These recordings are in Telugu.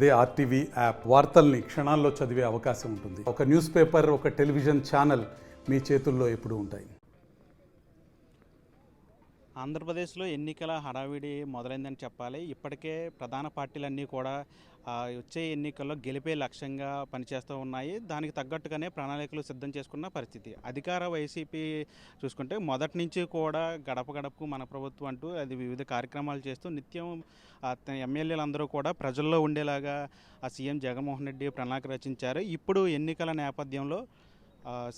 అదే ఆర్టీవీ యాప్ వార్తల్ని క్షణాల్లో చదివే అవకాశం ఉంటుంది. ఒక న్యూస్ పేపర్, ఒక టెలివిజన్ ఛానల్ మీ చేతుల్లో ఎప్పుడూ ఉంటాయి. ఆంధ్రప్రదేశ్లో ఎన్నికల హడావిడి మొదలైందని చెప్పాలి. ఇప్పటికే ప్రధాన పార్టీలన్నీ కూడా వచ్చే ఎన్నికల్లో గెలిపే లక్ష్యంగా పనిచేస్తూ ఉన్నాయి. దానికి తగ్గట్టుగానే ప్రణాళికలు సిద్ధం చేసుకున్న పరిస్థితి. అధికార వైసీపీ చూసుకుంటే మొదటి నుంచి కూడా గడప గడపకు మన ప్రభుత్వం అంటూ అది వివిధ కార్యక్రమాలు చేస్తూ నిత్యం ఎమ్మెల్యేలందరూ కూడా ప్రజల్లో ఉండేలాగా సీఎం జగన్మోహన్ రెడ్డి ప్రణాళిక రచించారు. ఇప్పుడు ఎన్నికల నేపథ్యంలో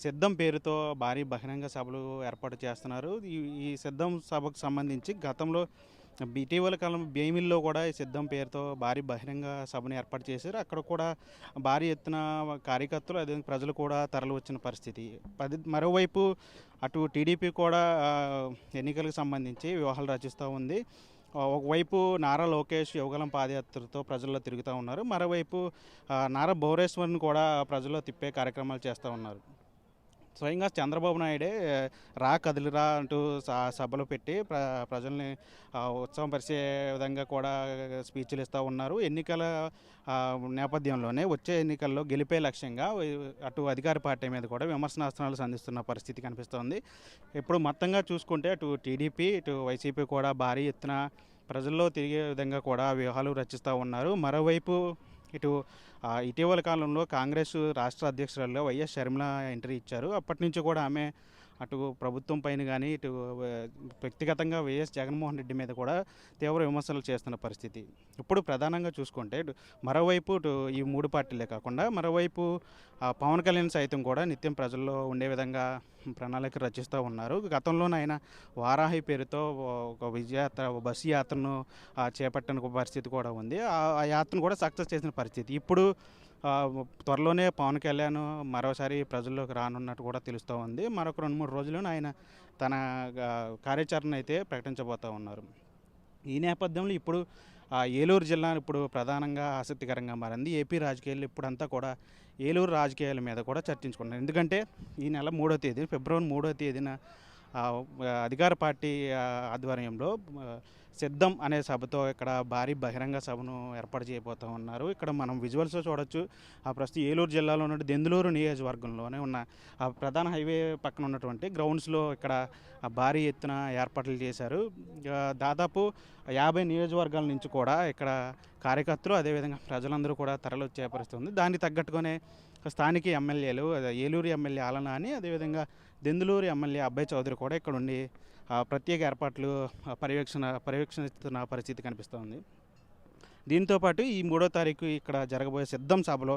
సిద్ధం పేరుతో భారీ బహిరంగ సభలు ఏర్పాటు చేస్తున్నారు. ఈ సిద్ధం సభకు సంబంధించి గతంలో ఇటీవల కాలం భీమిల్లో కూడా ఈ సిద్ధం పేరుతో భారీ బహిరంగ సభను ఏర్పాటు చేశారు. అక్కడ కూడా భారీ ఎత్తున కార్యకర్తలు అదే ప్రజలు కూడా తరలి వచ్చిన పరిస్థితి. మరోవైపు అటు టీడీపీ కూడా ఎన్నికలకు సంబంధించి వ్యూహాలు రచిస్తూ ఉంది. ఒకవైపు నారా లోకేష్ యువగలం పాదయాత్రతో ప్రజల్లో తిరుగుతూ ఉన్నారు. మరోవైపు నారా భువనేశ్వర్ని కూడా ప్రజల్లో తిప్పే కార్యక్రమాలు చేస్తూ ఉన్నారు. స్వయంగా చంద్రబాబు నాయుడే రా కదిలిరా అంటూ సభలు పెట్టి ప్రజల్ని ఉత్సవం పరిచే విధంగా కూడా స్పీచ్లు ఇస్తూ ఉన్నారు. ఎన్నికల నేపథ్యంలోనే వచ్చే ఎన్నికల్లో గెలిపే లక్ష్యంగా అటు అధికార పార్టీ మీద కూడా విమర్శనాస్త్రాలు సంధిస్తున్న పరిస్థితి కనిపిస్తోంది. ఇప్పుడు మొత్తంగా చూసుకుంటే అటు టీడీపీ ఇటు వైసీపీ కూడా భారీ ఎత్తున ప్రజల్లో తిరిగే విధంగా కూడా వ్యూహాలు రచిస్తూ ఉన్నారు. మరోవైపు ఇటు ఇటీవల కాలంలో కాంగ్రెస్ రాష్ట్ర అధ్యక్షురాలుగా వైఎస్ షర్మిల ఎంట్రీ ఇచ్చారు. అప్పటి నుంచి కూడా ఆమె అటు ప్రభుత్వం పైన కానీ ఇటు వ్యక్తిగతంగా వైఎస్ జగన్మోహన్ రెడ్డి మీద కూడా తీవ్ర విమర్శలు చేస్తున్న పరిస్థితి. ఇప్పుడు ప్రధానంగా చూసుకుంటే మరోవైపు ఈ మూడు పార్టీలే కాకుండా మరోవైపు పవన్ కళ్యాణ్ సైతం కూడా నిత్యం ప్రజల్లో ఉండే విధంగా ప్రణాళిక రచిస్తూ ఉన్నారు. గతంలోనే ఆయన వారాహి పేరుతో ఒక విజయాత్ర బస్సు యాత్రను చేపట్టిన పరిస్థితి కూడా ఉంది. ఆ యాత్రను కూడా సక్సెస్ చేసిన పరిస్థితి. ఇప్పుడు త్వరలోనే పవన్ కళ్యాణ్ మరోసారి ప్రజల్లోకి రానున్నట్టు కూడా తెలుస్తూ ఉంది. మరొక 2-3 రోజుల్లోనే ఆయన తన కార్యాచరణ అయితే ప్రకటించబోతూ ఉన్నారు. ఈ నేపథ్యంలో ఇప్పుడు ఏలూరు జిల్లా ఇప్పుడు ప్రధానంగా ఆసక్తికరంగా మారింది. ఏపీ రాజకీయాలు ఇప్పుడంతా కూడా ఏలూరు రాజకీయాల మీద కూడా చర్చించుకున్నారు. ఎందుకంటే ఈ నెల 3వ తేదీ ఫిబ్రవరి 3వ తేదీన అధికార పార్టీ ఆధ్వర్యంలో సిద్ధం అనే సభతో ఇక్కడ భారీ బహిరంగ సభను ఏర్పాటు చేయబోతూ ఉన్నారు. ఇక్కడ మనం విజువల్స్ చూడొచ్చు. ప్రస్తుతం ఏలూరు జిల్లాలో ఉన్న దెందులూరు నియోజకవర్గంలోనే ఉన్న ప్రధాన హైవే పక్కన ఉన్నటువంటి గ్రౌండ్స్లో ఇక్కడ భారీ ఎత్తున ఏర్పాట్లు చేశారు. దాదాపు 50 నియోజకవర్గాల నుంచి కూడా ఇక్కడ కార్యకర్తలు అదేవిధంగా ప్రజలందరూ కూడా తరలి వచ్చే పరిస్థితి ఉంది. దానికి తగ్గట్టుగానే స్థానిక ఎమ్మెల్యేలు ఏలూరు ఎమ్మెల్యే ఆలనాని అదేవిధంగా దెందులూరు ఎమ్మెల్యే అబ్బాయి చౌదరి కూడా ఇక్కడ ఉండి ప్రత్యేక ఏర్పాట్లు పర్యవేక్షిస్తున్న పరిస్థితి కనిపిస్తోంది. దీంతోపాటు ఈ 3వ తారీఖు ఇక్కడ జరగబోయే సిద్ధం సభలో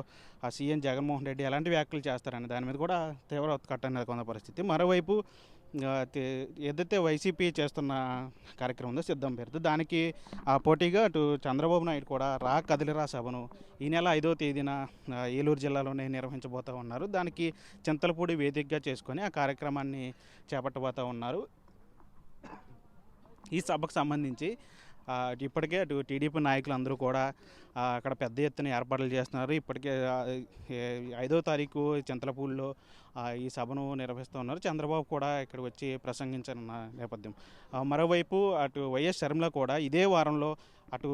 సీఎం జగన్మోహన్ రెడ్డి ఎలాంటి వ్యాఖ్యలు చేస్తారని దాని మీద కూడా తీవ్ర ఉత్కంఠ నెలకొన్న పరిస్థితి. మరోవైపు ఏదైతే వైసీపీ చేస్తున్న కార్యక్రమం ఉందో సిద్ధం పేరుతో దానికి పోటీగా అటు చంద్రబాబు నాయుడు కూడా రా కదిలిరా సభను ఈ నెల 5వ తేదీన ఏలూరు జిల్లాలోనే నిర్వహించబోతూ ఉన్నారు. దానికి చింతలపూడి వేదికగా చేసుకొని ఆ కార్యక్రమాన్ని చేపట్టబోతూ ఉన్నారు. ఈ సభకు సంబంధించి ఇప్పటికే అటు టీడీపీ నాయకులు అందరూ కూడా అక్కడ పెద్ద ఎత్తున ఏర్పాట్లు చేస్తున్నారు. ఇప్పటికే 5వ తారీఖు చింతలపూడిలో ఈ సభను నిర్వహిస్తూ ఉన్నారు. చంద్రబాబు కూడా ఇక్కడ వచ్చి ప్రసంగించనున్న నేపథ్యం. మరోవైపు అటు వైఎస్ షర్మిల కూడా ఇదే వారంలో అటు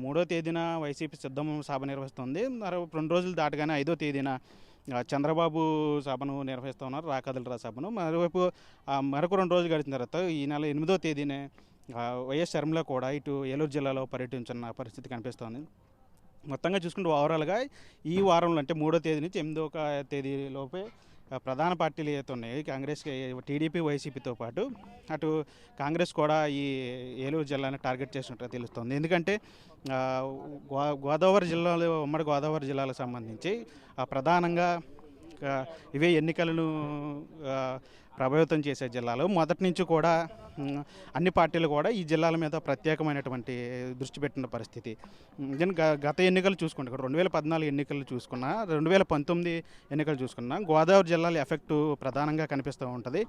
3వ తేదీన వైసీపీ సిద్ధం సభ నిర్వహిస్తుంది. మరో 2 రోజులు దాటగానే 5వ తేదీన చంద్రబాబు సభను నిర్వహిస్తూ ఉన్నారు, రాకదలరా సభను. మరోవైపు మరొక 2 రోజులు గడిచిన తర్వాత ఈ నెల 8వ తేదీనే వైఎస్ షర్మిల కూడా ఇటు ఏలూరు జిల్లాలో పర్యటించిన పరిస్థితి కనిపిస్తోంది. మొత్తంగా చూసుకుంటే ఓవరాల్గా ఈ వారంలో అంటే 3వ తేదీ నుంచి 8వ తేదీ లోపే ప్రధాన పార్టీలు ఏవైతే ఉన్నాయి కాంగ్రెస్, టీడీపీ, వైసీపీతో పాటు అటు కాంగ్రెస్ కూడా ఈ ఏలూరు జిల్లాని టార్గెట్ చేసినట్టు తెలుస్తుంది. ఎందుకంటే గోదావరి జిల్లాలో ఉమ్మడి గోదావరి జిల్లాలకు సంబంధించి ప్రధానంగా ఇవే ఎన్నికలను ప్రభావితం చేసే జిల్లాలు. మొదటి నుంచి కూడా అన్ని పార్టీలు కూడా ఈ జిల్లాల మీద ప్రత్యేకమైనటువంటి దృష్టి పెట్టిన పరిస్థితి. గత ఎన్నికలు చూసుకుంటే 2014 ఎన్నికలు చూసుకున్నా 2019 ఎన్నికలు చూసుకున్నా గోదావరి జిల్లాల ఎఫెక్టు ప్రధానంగా కనిపిస్తూ ఉంటుంది.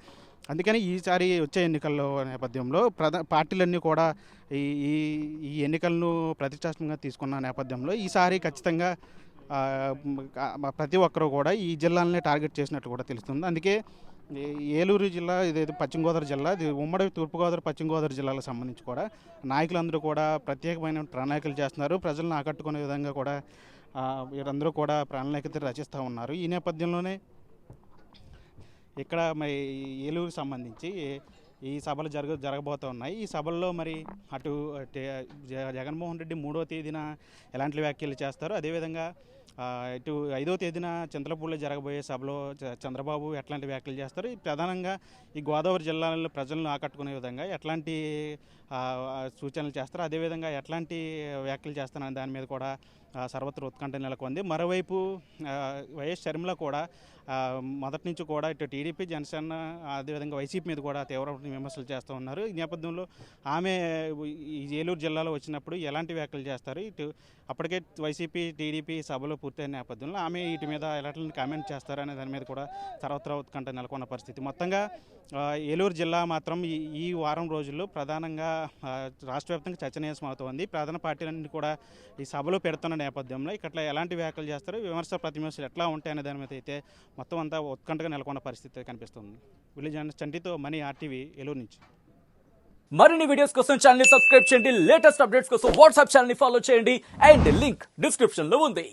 అందుకని ఈసారి వచ్చే ఎన్నికల్లో నేపథ్యంలో పార్టీలన్నీ కూడా ఈ ఎన్నికలను ప్రతిష్టాత్మకంగా తీసుకున్న నేపథ్యంలో ఈసారి ఖచ్చితంగా ప్రతి ఒక్కరూ కూడా ఈ జిల్లాలనే టార్గెట్ చేసినట్టు కూడా తెలుస్తుంది. అందుకే ఏలూరు జిల్లా ఇదేదో పశ్చిమ గోదావరి జిల్లా, ఇది ఉమ్మడి తూర్పుగోదావరి పశ్చిమ గోదావరి జిల్లాలకు సంబంధించి కూడా నాయకులందరూ కూడా ప్రత్యేకమైన ప్రణాళికలు చేస్తున్నారు. ప్రజలను ఆకట్టుకునే విధంగా కూడా వీరందరూ కూడా ప్రణాళికలు రచిస్తూ ఉన్నారు. ఈ నేపథ్యంలోనే ఇక్కడ మరి ఏలూరుకి సంబంధించి ఈ సభలు జరగబోతూ ఉన్నాయి. ఈ సభల్లో మరి అటు జగన్మోహన్ రెడ్డి 3వ తేదీన ఎలాంటి వ్యాఖ్యలు చేస్తారు, అదేవిధంగా ఇటు 5వ తేదీన చింతలపూడిలో జరగబోయే సభలో చంద్రబాబు ఎట్లాంటి వ్యాఖ్యలు చేస్తారు, ప్రధానంగా ఈ గోదావరి జిల్లాలో ప్రజలను ఆకట్టుకునే విధంగా ఎట్లాంటి సూచనలు చేస్తారు, అదేవిధంగా ఎట్లాంటి వ్యాఖ్యలు చేస్తారనే దాని మీద కూడా సర్వత్ర ఉత్కంఠ నెలకొంది. మరోవైపు వైఎస్ షర్మిల కూడా మొదటి నుంచి కూడా ఇటు టీడీపీ, జనసేన, అదేవిధంగా వైసీపీ మీద కూడా తీవ్రమైన విమర్శలు చేస్తూ ఉన్నారు. ఈ నేపథ్యంలో ఆమె ఈ ఏలూరు జిల్లాలో వచ్చినప్పుడు ఎలాంటి వ్యాఖ్యలు చేస్తారు, ఇటు అప్పటికే వైసీపీ, టీడీపీ సభలో పూర్తయిన నేపథ్యంలో ఆమె వీటి మీద ఎలాంటి కామెంట్ చేస్తారు అనే దాని మీద కూడా సర్వత్ర ఉత్కంఠ నెలకొన్న పరిస్థితి. మొత్తంగా ఏలూరు జిల్లా మాత్రం ఈ వారం రోజుల్లో ప్రధానంగా రాష్ట్ర వ్యాప్తంగా చర్చనీయాంశం అవుతోంది. ప్రధాన పార్టీలన్నీ కూడా ఈ సభలో పెడుతున్న నేపథ్యంలో ఇక్కడ ఎలాంటి వ్యాఖ్యలు చేస్తారు, విమర్శ ప్రతివిమర్శలు ఎట్లా ఉంటాయనే దాని మీద అయితే మొత్తం అంతా ఉత్కంఠగా నెలకొన్న పరిస్థితి కనిపిస్తుంది. విలేజ్ చంటితో మనీ RTV ఏలూరు నుంచి. మరిన్ని వీడియోస్ కోసం ఛానల్ ని సబ్స్క్రైబ్ చేయండి. లేటెస్ట్ అప్డేట్స్ కోసం వాట్సాప్ ఛానల్ ని ఫాలో చేయండి. అండ్ లింక్ డిస్క్రిప్షన్ లో ఉంది.